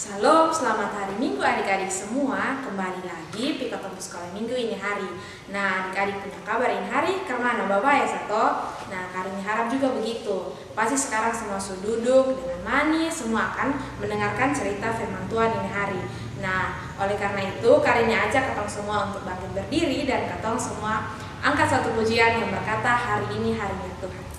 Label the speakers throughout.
Speaker 1: Shalom, selamat hari Minggu adik-adik semua. Kembali lagi Pika Tembus Sekolah Minggu ini hari. Nah, adik-adik punya kabar ini hari kemana Bapak ya Sato? Nah, Karini harap juga begitu. Pasti sekarang semua sudah duduk dengan manis, semua akan mendengarkan cerita firman Tuhan ini hari. Nah, oleh karena itu Karini ajak ketong semua untuk bangkit berdiri dan ketong semua angkat satu pujian yang berkata hari ini harinya Tuhan.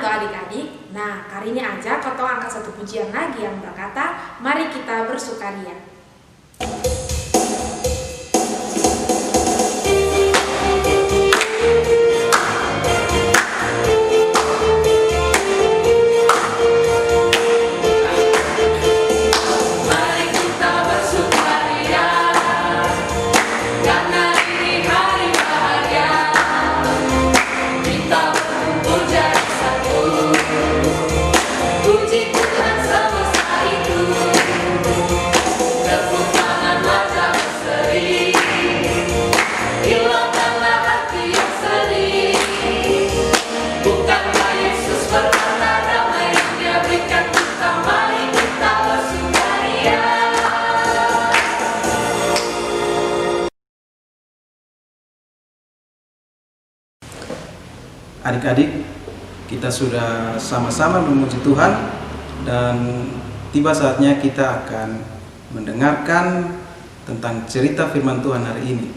Speaker 1: Adik-adik, nah kali ini aja ketong angkat satu pujian lagi yang berkata, mari kita bersukaria.
Speaker 2: Adik-adik, kita sudah sama-sama memuji Tuhan dan tiba saatnya kita akan mendengarkan tentang cerita firman Tuhan hari ini.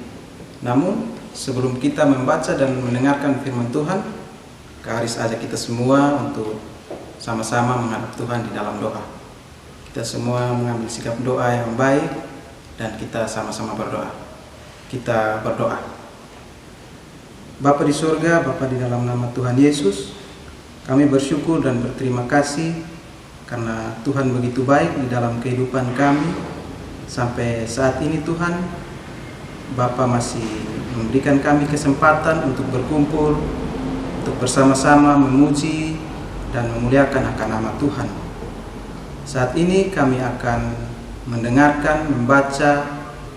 Speaker 2: Namun, sebelum kita membaca dan mendengarkan firman Tuhan, Karis ajak kita semua untuk sama-sama menghadap Tuhan di dalam doa. Kita semua mengambil sikap doa yang baik dan kita sama-sama berdoa. Kita berdoa. Bapa di surga, Bapa di dalam nama Tuhan Yesus, kami bersyukur dan berterima kasih karena Tuhan begitu baik di dalam kehidupan kami. Sampai saat ini Tuhan, Bapa masih memberikan kami kesempatan untuk berkumpul, untuk bersama-sama memuji dan memuliakan akan nama Tuhan. Saat ini kami akan mendengarkan, membaca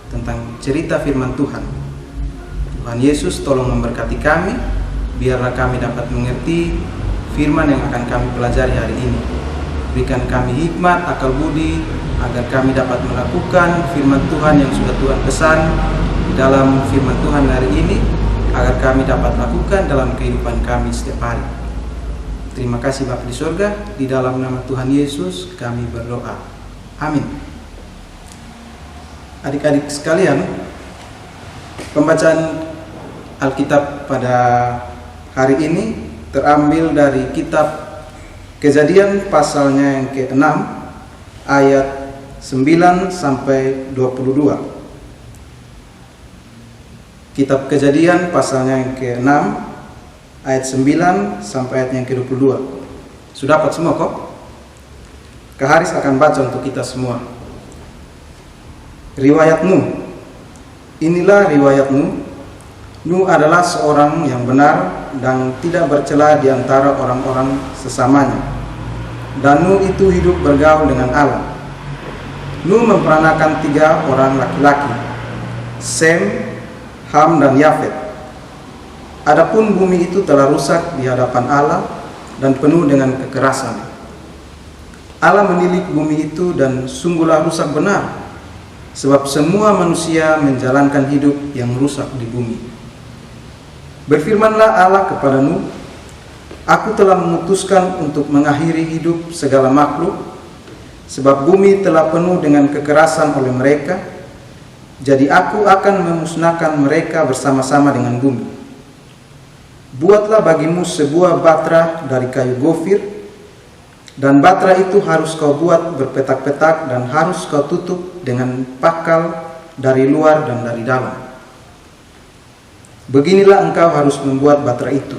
Speaker 2: tentang cerita firman Tuhan. Tuhan Yesus tolong memberkati kami, biarlah kami dapat mengerti firman yang akan kami pelajari hari ini. Berikan kami hikmat, akal budi, agar kami dapat melakukan firman Tuhan yang sudah Tuhan pesan di dalam firman Tuhan hari ini, agar kami dapat lakukan dalam kehidupan kami setiap hari. Terima kasih Bapa di surga, di dalam nama Tuhan Yesus kami berdoa. Amin. Adik-adik sekalian, pembacaan Alkitab pada hari ini terambil dari kitab Kejadian pasalnya yang ke-6 ayat 9 sampai 22. Kitab Kejadian pasalnya yang ke-6 ayat 9 sampai ayat yang ke-22. Sudah dapat semua kok? Kak Haris akan baca untuk kita semua. Riwayat Nuh. Inilah riwayat Nuh. Nuh adalah seorang yang benar dan tidak bercela di antara orang-orang sesamanya. Dan Nuh itu hidup bergaul dengan Allah. Nuh memperanakan 3 orang laki-laki, Sem, Ham, dan Yafet. Adapun bumi itu telah rusak di hadapan Allah dan penuh dengan kekerasan. Allah menilik bumi itu dan sungguhlah rusak benar, sebab semua manusia menjalankan hidup yang rusak di bumi. Berfirmanlah Allah kepada Nuh, Aku telah memutuskan untuk mengakhiri hidup segala makhluk, sebab bumi telah penuh dengan kekerasan oleh mereka, jadi aku akan memusnahkan mereka bersama-sama dengan bumi. Buatlah bagimu sebuah batra dari kayu gofir, dan batra itu harus kau buat berpetak-petak dan harus kau tutup dengan pakal dari luar dan dari dalam. Beginilah engkau harus membuat batra itu: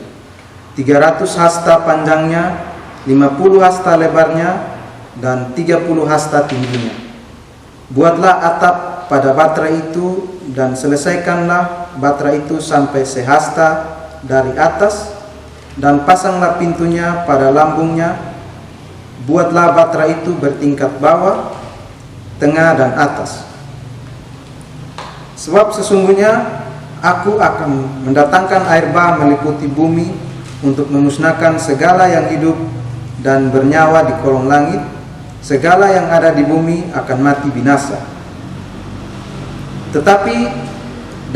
Speaker 2: 300 hasta panjangnya, 50 hasta lebarnya, dan 30 hasta tingginya. Buatlah atap pada batra itu dan selesaikanlah batra itu sampai sehasta dari atas, dan pasanglah pintunya pada lambungnya. Buatlah batra itu bertingkat bawah, tengah, dan atas. Sebab sesungguhnya aku akan mendatangkan air bah meliputi bumi untuk memusnahkan segala yang hidup dan bernyawa di kolong langit. Segala yang ada di bumi akan mati binasa. Tetapi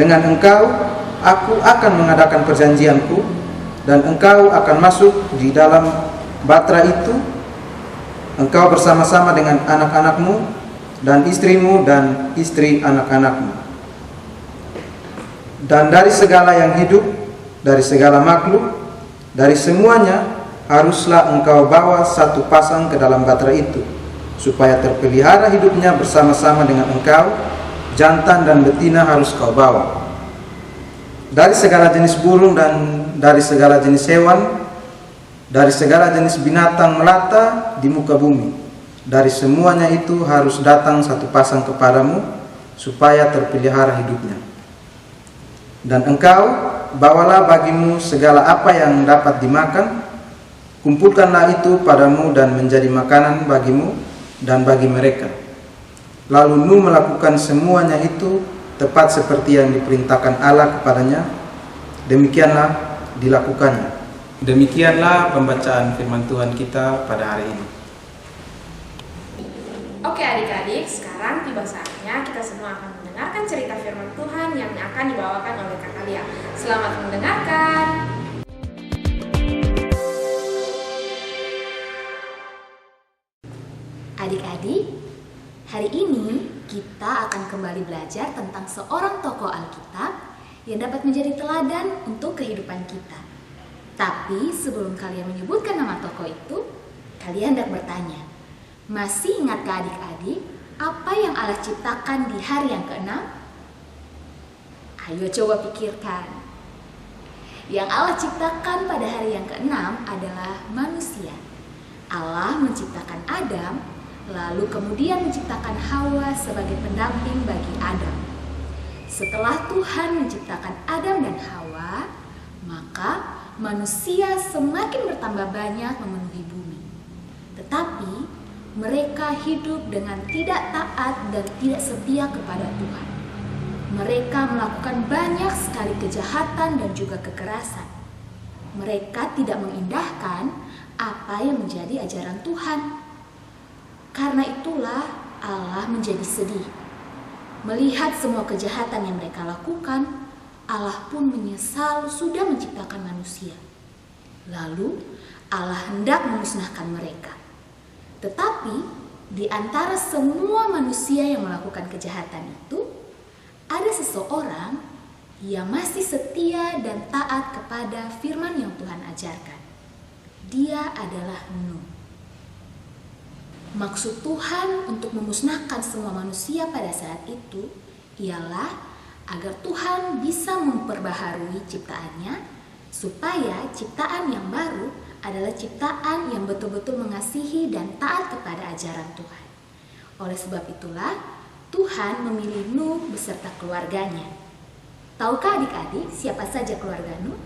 Speaker 2: dengan engkau aku akan mengadakan perjanjianku, dan engkau akan masuk di dalam batra itu, engkau bersama-sama dengan anak-anakmu dan istrimu dan istri anak-anakmu. Dan dari segala yang hidup, dari segala makhluk, dari semuanya haruslah engkau bawa satu pasang ke dalam batra itu, supaya terpelihara hidupnya bersama-sama dengan engkau. Jantan dan betina harus kau bawa. Dari segala jenis burung dan dari segala jenis hewan, dari segala jenis binatang melata di muka bumi, dari semuanya itu harus datang satu pasang kepadamu, supaya terpelihara hidupnya. Dan engkau bawalah bagimu segala apa yang dapat dimakan, kumpulkanlah itu padamu dan menjadi makanan bagimu dan bagi mereka. Lalu Nuh melakukan semuanya itu tepat seperti yang diperintahkan Allah kepadanya. Demikianlah dilakukannya. Demikianlah pembacaan firman Tuhan kita pada hari ini.
Speaker 1: Oke adik-adik, sekarang tiba saatnya kita semua akan mendengarkan cerita firman Tuhan yang akan dibawakan oleh Kakak Lia. Selamat mendengarkan.
Speaker 3: Adik-adik, hari ini kita akan kembali belajar tentang seorang tokoh Alkitab yang dapat menjadi teladan untuk kehidupan kita. Tapi sebelum kalian menyebutkan nama tokoh itu, kalian hendak bertanya, masih ingatkah adik-adik apa yang Allah ciptakan di hari yang ke-6? Ayo coba pikirkan. Yang Allah ciptakan pada hari yang ke-6 adalah manusia. Allah menciptakan Adam, lalu kemudian menciptakan Hawa sebagai pendamping bagi Adam. Setelah Tuhan menciptakan Adam dan Hawa, maka manusia semakin bertambah banyak memenuhi bumi. Tetapi mereka hidup dengan tidak taat dan tidak setia kepada Tuhan. Mereka melakukan banyak sekali kejahatan dan juga kekerasan. Mereka tidak mengindahkan apa yang menjadi ajaran Tuhan. Karena itulah Allah menjadi sedih. Melihat semua kejahatan yang mereka lakukan, Allah pun menyesal sudah menciptakan manusia. Lalu Allah hendak memusnahkan mereka. Tetapi di antara semua manusia yang melakukan kejahatan itu, ada seseorang yang masih setia dan taat kepada firman yang Tuhan ajarkan. Dia adalah Nuh. Maksud Tuhan untuk memusnahkan semua manusia pada saat itu ialah agar Tuhan bisa memperbaharui ciptaannya, supaya ciptaan yang baru adalah ciptaan yang betul-betul mengasihi dan taat kepada ajaran Tuhan. Oleh sebab itulah Tuhan memilih Nuh beserta keluarganya. Tahukah adik-adik siapa saja keluarga Nuh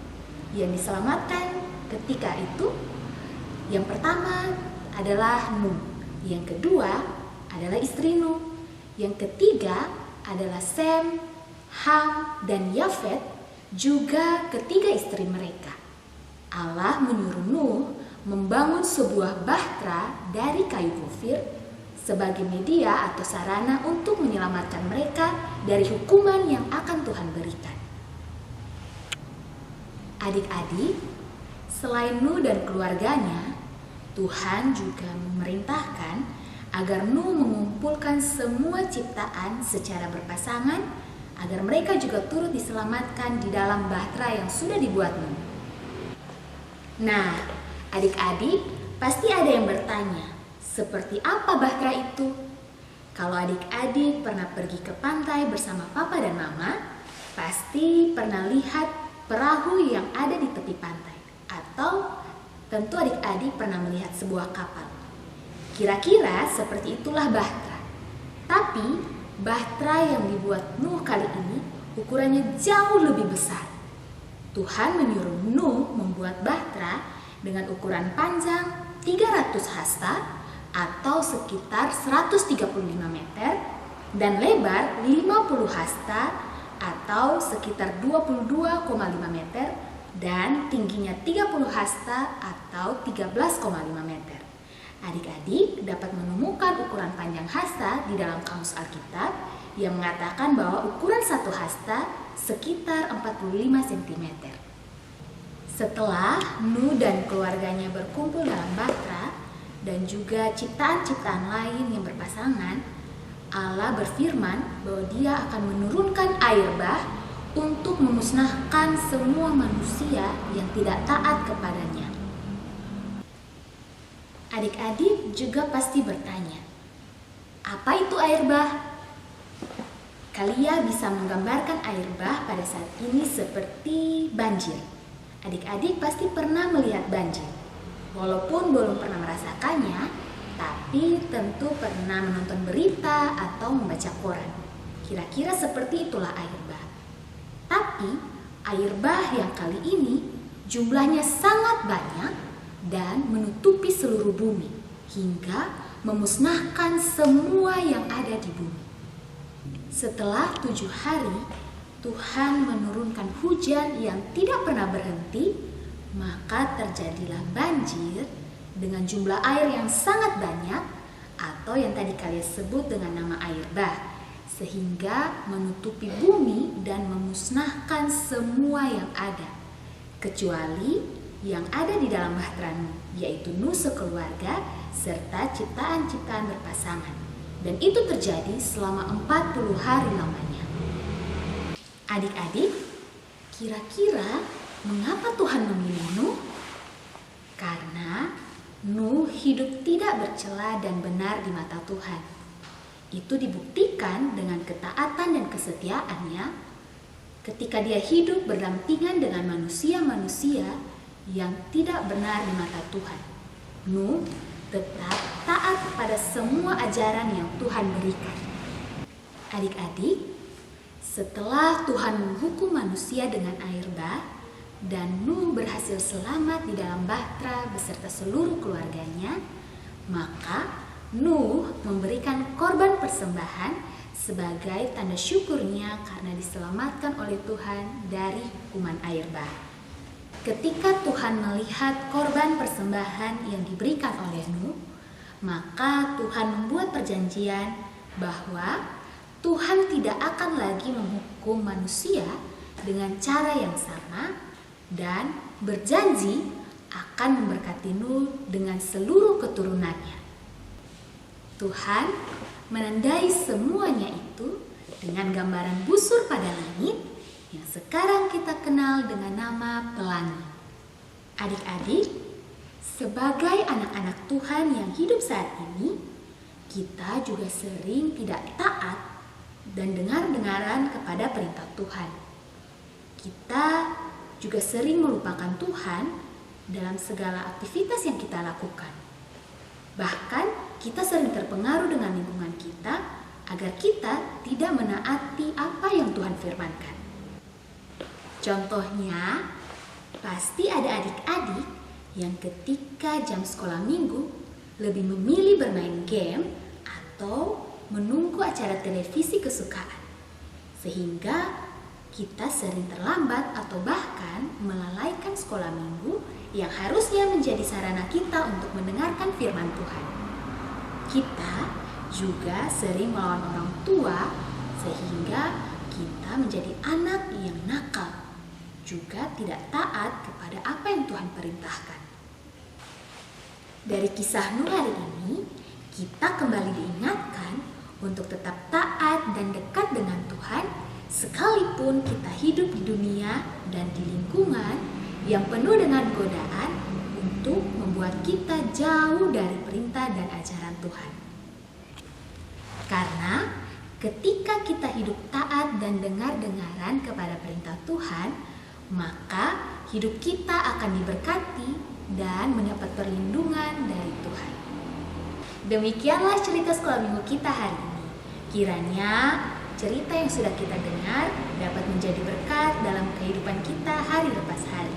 Speaker 3: yang diselamatkan ketika itu? Yang pertama adalah Nuh. Yang kedua adalah istri Nuh. Yang ketiga adalah Sem, Ham, dan Yafet, juga ketiga istri mereka. Allah menyuruh Nuh membangun sebuah bahtera dari kayu gofir sebagai media atau sarana untuk menyelamatkan mereka dari hukuman yang akan Tuhan berikan. Adik-adik, selain Nuh dan keluarganya, Tuhan juga memerintahkan agar Nuh mengumpulkan semua ciptaan secara berpasangan agar mereka juga turut diselamatkan di dalam bahtera yang sudah dibuat Nuh. Nah, adik-adik pasti ada yang bertanya, seperti apa bahtera itu? Kalau adik-adik pernah pergi ke pantai bersama papa dan mama, pasti pernah lihat perahu yang ada di tepi pantai. Atau tentu adik-adik pernah melihat sebuah kapal. Kira-kira seperti itulah bahtera. Tapi bahtera yang dibuat Nuh kali ini ukurannya jauh lebih besar. Tuhan menyuruh Nuh membuat bahtera dengan ukuran panjang 300 hasta atau sekitar 135 meter dan lebar 50 hasta atau sekitar 22,5 meter dan tingginya 30 hasta atau 13,5 meter. Adik-adik dapat menemukan ukuran panjang hasta di dalam kamus Alkitab yang mengatakan bahwa ukuran satu hasta sekitar 45 cm. Setelah Nuh dan keluarganya berkumpul dalam bahtera dan juga ciptaan-ciptaan lain yang berpasangan, Allah berfirman bahwa Dia akan menurunkan air bah untuk memusnahkan semua manusia yang tidak taat kepadanya. Adik-adik juga pasti bertanya, apa itu air bah? Kalian bisa menggambarkan air bah pada saat ini seperti banjir. Adik-adik pasti pernah melihat banjir. Walaupun belum pernah merasakannya, tapi tentu pernah menonton berita atau membaca koran. Kira-kira seperti itulah air bah. Tapi air bah yang kali ini jumlahnya sangat banyak dan menutupi seluruh bumi hingga memusnahkan semua yang ada di bumi. Setelah 7 hari, Tuhan menurunkan hujan yang tidak pernah berhenti, maka terjadilah banjir dengan jumlah air yang sangat banyak atau yang tadi kalian sebut dengan nama air bah, sehingga menutupi bumi dan memusnahkan semua yang ada, kecuali yang ada di dalam bahtera Nuh, yaitu Nuh sekeluarga serta ciptaan-ciptaan berpasangan. Dan itu terjadi selama 40 hari lamanya. Adik-adik, kira-kira mengapa Tuhan memilih Nuh? Karena Nuh hidup tidak bercela dan benar di mata Tuhan. Itu dibuktikan dengan ketaatan dan kesetiaannya ketika dia hidup berdampingan dengan manusia-manusia yang tidak benar di mata Tuhan. Nuh tetap taat pada semua ajaran yang Tuhan berikan. Adik-adik, setelah Tuhan menghukum manusia dengan air bah dan Nuh berhasil selamat di dalam bahtera beserta seluruh keluarganya, maka Nuh memberikan korban persembahan sebagai tanda syukurnya karena diselamatkan oleh Tuhan dari hukuman air bah. Ketika Tuhan melihat korban persembahan yang diberikan oleh Nuh, maka Tuhan membuat perjanjian bahwa Tuhan tidak akan lagi menghukum manusia dengan cara yang sama dan berjanji akan memberkati Nuh dengan seluruh keturunannya. Tuhan menandai semuanya itu dengan gambaran busur pada langit yang sekarang kita kenal dengan nama pelangi. Adik-adik, sebagai anak-anak Tuhan yang hidup saat ini, kita juga sering tidak taat dan dengar-dengaran kepada perintah Tuhan. Kita juga sering melupakan Tuhan dalam segala aktivitas yang kita lakukan. Bahkan kita sering terpengaruh dengan lingkungan kita agar kita tidak menaati apa yang Tuhan firmankan. Contohnya, pasti ada adik-adik yang ketika jam sekolah minggu lebih memilih bermain game atau menunggu acara televisi kesukaan. Sehingga kita sering terlambat atau bahkan melalaikan sekolah minggu yang harusnya menjadi sarana kita untuk mendengarkan firman Tuhan. Kita juga sering melawan orang tua sehingga kita menjadi anak yang nakal, juga tidak taat kepada apa yang Tuhan perintahkan. Dari kisah Nuh hari ini, kita kembali diingatkan untuk tetap taat dan dekat dengan Tuhan, sekalipun kita hidup di dunia dan di lingkungan yang penuh dengan godaan untuk membuat kita jauh dari perintah dan ajaran Tuhan. Karena ketika kita hidup taat dan dengar-dengaran kepada perintah Tuhan, maka hidup kita akan diberkati dan mendapat perlindungan dari Tuhan. Demikianlah cerita sekolah minggu kita hari ini. Kiranya cerita yang sudah kita dengar dapat menjadi berkat dalam kehidupan kita hari lepas hari.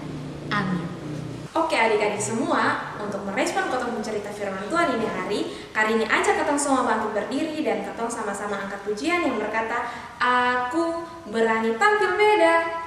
Speaker 3: Amin.
Speaker 1: Oke adik-adik semua, untuk merespon Kotong mencerita firman Tuhan ini kali ini ajak Kotong semua bangkit berdiri dan Kotong sama-sama angkat pujian yang berkata, Aku berani tampil beda.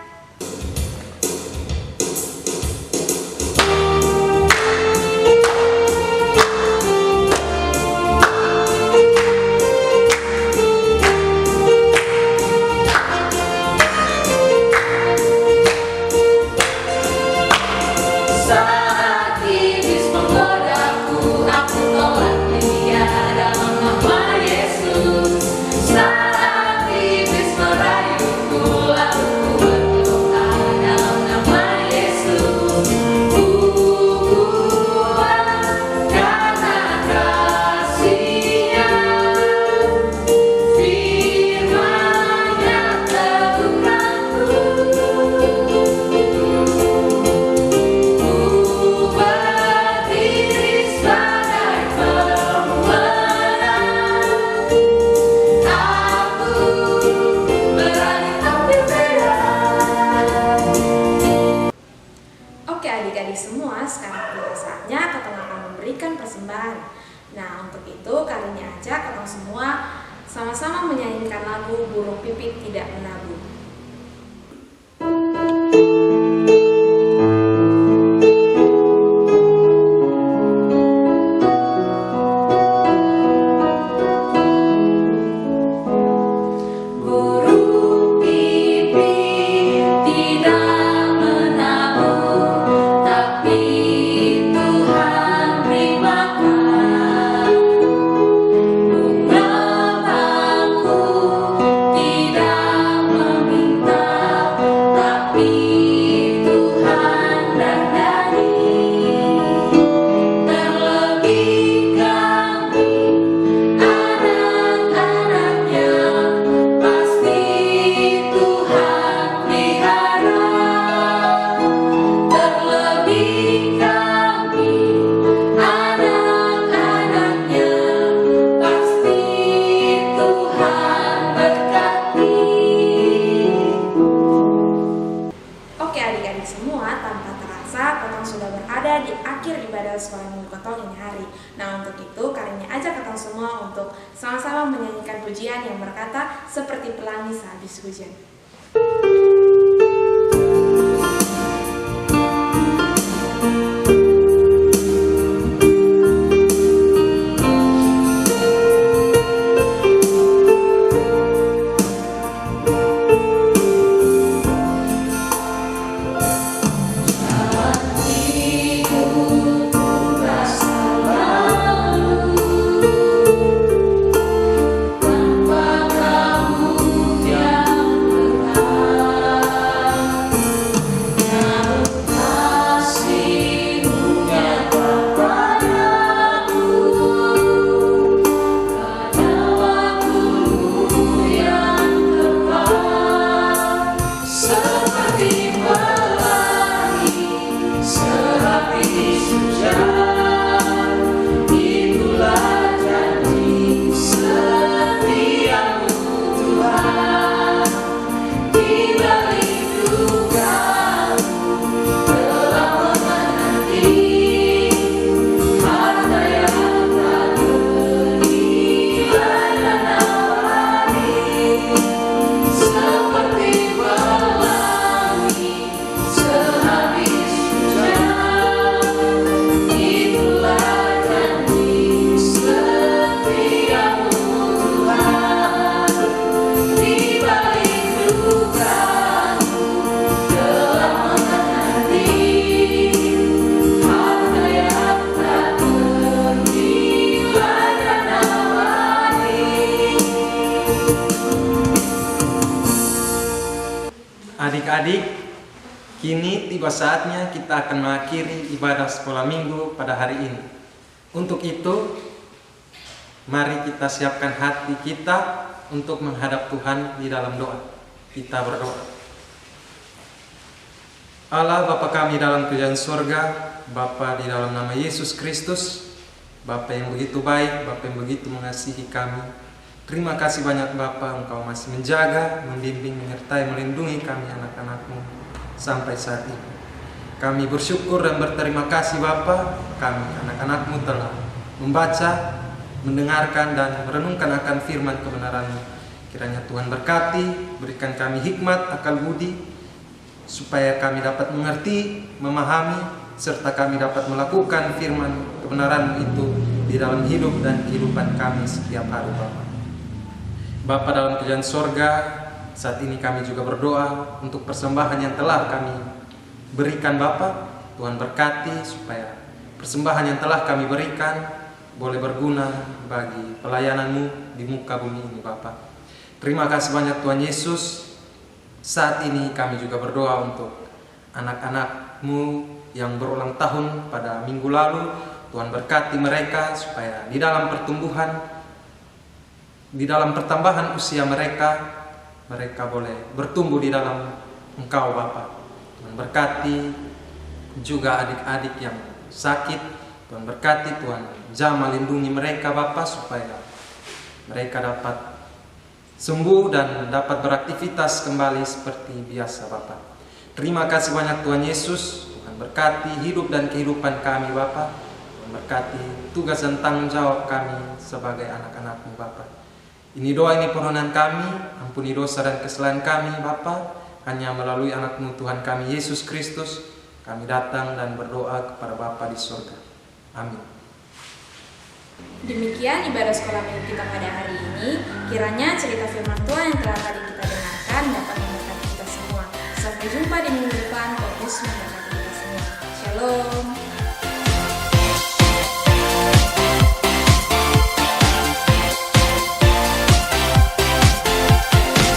Speaker 1: Semua, sekarang tiba saatnya Kotong akan memberikan persembahan. Nah, untuk itu kali ini aja Kotong semua sama-sama menyanyikan lagu Burung Pipit Tidak Menabur. Di akhir ibadah sekolah minggu Kotong ini hari. Nah, untuk itu kali ini ajak Kotong semua untuk sama-sama menyanyikan pujian yang berkata seperti pelangi sehabis hujan.
Speaker 4: Tanpa kamu yang adik-adik, kini tiba saatnya kita akan mengakhiri ibadah sekolah minggu pada hari ini. Untuk itu, mari kita siapkan hati kita untuk menghadap Tuhan di dalam doa. Kita berdoa. Allah Bapa kami dalam kerajaan surga, Bapa di dalam nama Yesus Kristus, Bapa yang begitu baik, Bapa yang begitu mengasihi kami. Terima kasih banyak Bapa, Engkau masih menjaga, membimbing, menyertai, melindungi kami anak-anak-Mu sampai saat ini. Kami bersyukur dan berterima kasih Bapa, kami anak-anak-Mu telah membaca, mendengarkan dan merenungkan akan firman kebenaran-Mu. Kiranya Tuhan berkati, berikan kami hikmat, akal budi, supaya kami dapat mengerti, memahami, serta kami dapat melakukan firman kebenaran itu di dalam hidup dan kehidupan kami setiap hari Bapa. Bapa dalam kerajaan sorga, saat ini kami juga berdoa untuk persembahan yang telah kami berikan Bapa. Tuhan berkati supaya persembahan yang telah kami berikan boleh berguna bagi pelayanan-Mu di muka bumi ini Bapa. Terima kasih banyak Tuhan Yesus. Saat ini kami juga berdoa untuk anak-anak-Mu yang berulang tahun pada minggu lalu. Tuhan berkati mereka supaya di dalam pertumbuhan, di dalam pertambahan usia mereka boleh bertumbuh di dalam Engkau Bapa. Tuhan berkati juga adik-adik yang sakit. Tuhan berkati, Tuhan jamah lindungi mereka Bapa supaya mereka dapat sembuh dan dapat beraktivitas kembali seperti biasa Bapa. Terima kasih banyak Tuhan Yesus. Tuhan berkati hidup dan kehidupan kami Bapa. Tuhan berkati tugas dan tanggung jawab kami sebagai anak-anak-Mu Bapa. Ini doa, ini permohonan kami. Ampuni dosa dan kesalahan kami Bapa. Hanya melalui anak-Mu Tuhan kami Yesus Kristus kami datang dan berdoa kepada Bapa di surga. Amin.
Speaker 1: Demikian ibadah sekolah minggu kita pada hari ini. Kiranya cerita firman Tuhan yang telah tadi kita dengarkan dapat memberkati kita semua. Sampai jumpa di minggu depan. Tuhan Yesus memberkati kita semua. Shalom.